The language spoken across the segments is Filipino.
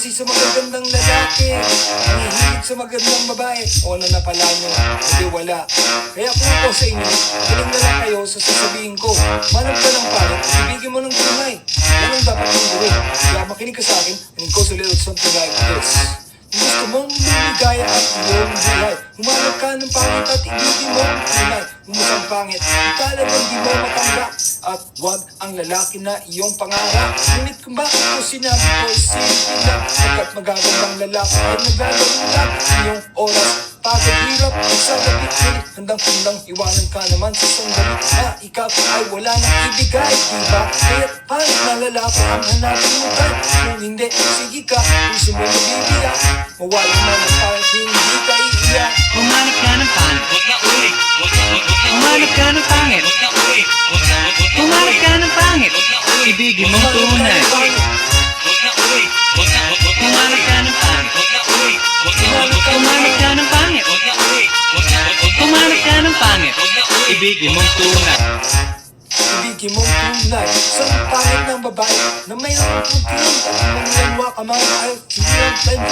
kasi sa magagandang lalaki, nangihilig sa magandang babae. O ano na pala nyo, hindi wala. Kaya kung ako sa inyo, galing na lang kayo sa sasabihin ko. Manap ka ng palit, ibigin mo ng tunay. Yan ang dapat mong gawin. Kaya makinig ka sa akin, and it goes a little something like this. Gusto mong lumigaya at iyong buhay, humanap ka ng pangit at ibigin mo ang tunay. Umusang pangit, talagang di mo matanggap, at wag ang lalaki na iyong pangarap. Ngunit kung bakit ko sinabi ko, simple lang, pagkat magagandang lalaki ay naglalaro lang iyong oras. Pagod hirap, nagsagabit-git, handang-handang iwanan ka naman sa sandali na ikaw ay wala nang ibigay, diba? Kaya't pangit na lalaki ang hanapin mo kahit kung hindi, sige ka, puso mo nabibiyak, mawala na ng pangit, hindi ka iiyak. Humanap ka ng pangit, humanap ka ng pangit, humanap ka ng pangit, ibigin mong tunay. Humanap ka ng pangit, humanap ka ng pangit, humanap ka ng pangit, ibigin mong tunay. Ibigin mong tunay sa pangit ng babae na mayroong putiin at mangyaywa ka mga ayaw silang tayong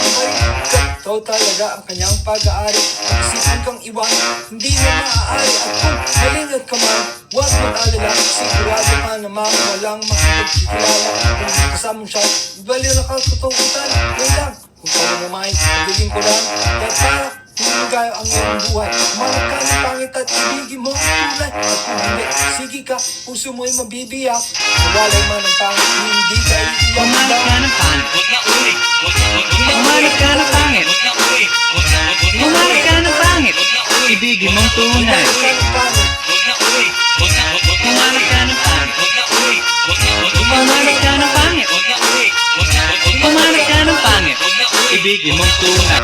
ikaw talaga ang kanyang pag-aari. Pag-isipan kang iwanan, hindi na maaari. At kung malingad ka man, huwag mag-alala, sigurado ka naman walang makapagkikilala. Kung kasama siya, ibaliw na kakatukutan. Kaya lang, kung kaya naman, pagdating ko lang, kaya para humagayo ang iyong buhay. Humanap ka ng pangit at ibigin mo ang tunay. At kung hindi, sige ka, puso mo'y mabibiyak. Nawalay man ang pangit, hindi ka iiyak. Humanap ka ng pangit, humanap ka ng pangit, humanap ka ng pangit, ibigin mong tunay. Humanap ka ng pangit, humanap ka ng pangit, humanap ka ng pangit, ibigin mong tunay.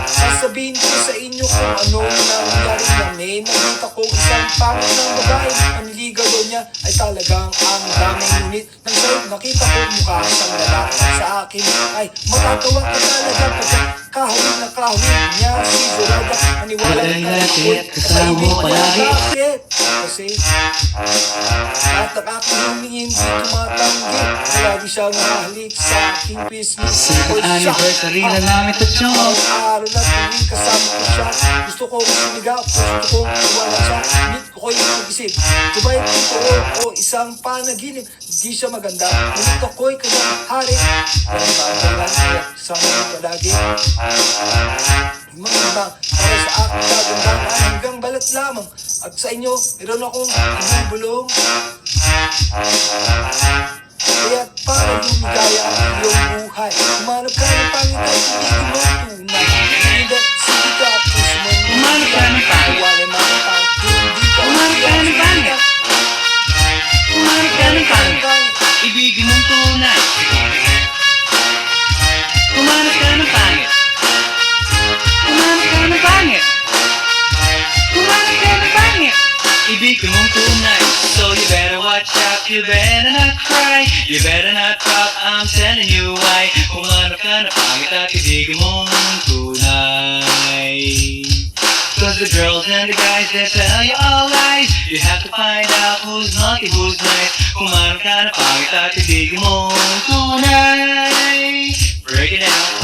Sasabihin ko sa inyo kung ano nangyari na may nakita ko isang pangit ng babae. Ang ligaw niya ay talagang ang daming ngunit nang sa'yo nakita ko mukha siyang lalaki. Sa akin ay matatawa ka talaga pagkat kahawin na kahawin niya si Zorada. Maniwala ka na ako'y kasama mo palagi. Bakit? Kasi lahat ng aking humingin di tumatanggi. Lagi siyang nahalik sa aking pisngi. Sa anniversary na namin ito, Chong. Araw na tuwing kasama ko siya, gusto kong sumigaw, gusto kong iwanan siya. Hindi ko ko'y mag-isip, ito ba'y totoo o isang panaginip? Di siya maganda, ngunit ako'y kanyang hari. Ganun ba ang kailan kaya kasama ko palagi? Himang-himang para sa aking kagandaan hanggang balat lamang. At sa inyo, meron akong ibubulong. Kaya't para lumigaya ang iyong buhay, humanap ka ng pangit at ibigin mo ang tunay. Hindi, sige ka, puso mo Humanap ka ng pangit, wala na ang pangit, hindi ka humanap ka ng pangit, humanap ka ng pangit, ibigin mong tunay. Humanap ka ng pangit, humanap ka ng pangit, humanap ka ng pangit, ibigin mong tunay. So you better watch out, you better not cry, you better not talk, I'm telling you why. Humanap ka ng pangit at ibigin mong tunay. Cause the girls and the guys, they tell you all lies. You have to find out who's naughty, who's nice. Humanap ka ng pangit at ibigin mong tunay. Break it down.